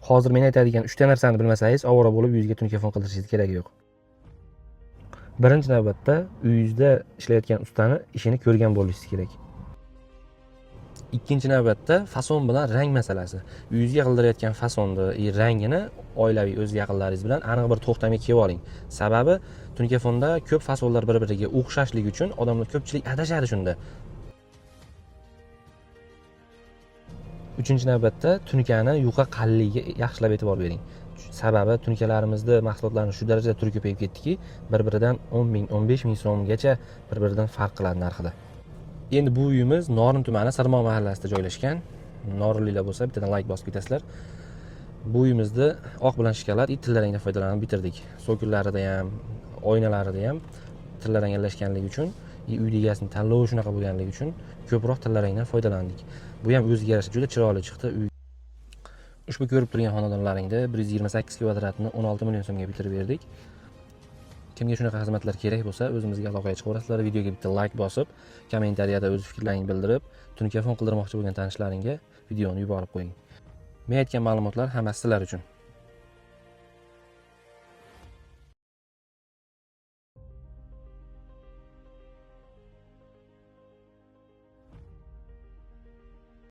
Hozir men aytadigan 3 ta narsani bilmasangiz, ovora bo'lib uyingizga telefon qilishingiz keragi yo'q. Birinchi navbatda uyingizda ishlayotgan ustani ishini ko'rgan bo'lishingiz kerak. Ikkinchi navbatda fason bilan rang masalasi. Uyingizga qildirayotgan fasonni, rangini oilaviy o'z yaqinlaringiz bilan aniq bir to'xtamga kelib oling. Sababi telefonda ko'p fasonlar bir-biriga o'xshashligi uchun odamlar ko'pchilik adashadi shunda. Uchinchi navbatda tunkani yuqa qalligiga yaxshilab e'tibor bering. Sababi tunkalarimizda mahsulotlarning shu darajada turi ko'payib ketdiki, bir-biridan 10 ming, 15 ming so'mgacha bir-biridan farq qiladi narxida. Endi bu uyimiz Norin tumani Sirmoq mahallasida joylashgan. Norinliklar bo'lsa, bittadan like bosib ketasizlar. Bu uyimizda oq bilan shikolat tillarangdan foydalanib bitirdik. So'killarida ham, oynalarida ham tillarang aralashganligi uchun, uy egasining tanlovi shunaqa bo'lganligi uchun ko'proq tillarangdan foydalandik. Bu ham o'ziga yarasha juda chiroyli chiqdi. Ushbu ko'rib turgan xonadonlaringda 128 kvadratni 16 million so'mga bitirib berdik. Kimga shunaqa xizmatlar kerak bo'lsa, o'zimizga aloqaga chiqaverasizlar. Videoga bitta like bosib, kommentariyada o'z fikrlaringizni bildirib, telefon qildirmoqchi bo'lgan tanishlaringga videoni yuborib qo'ying. Men aytgan ma'lumotlar hammasi sizlar uchun.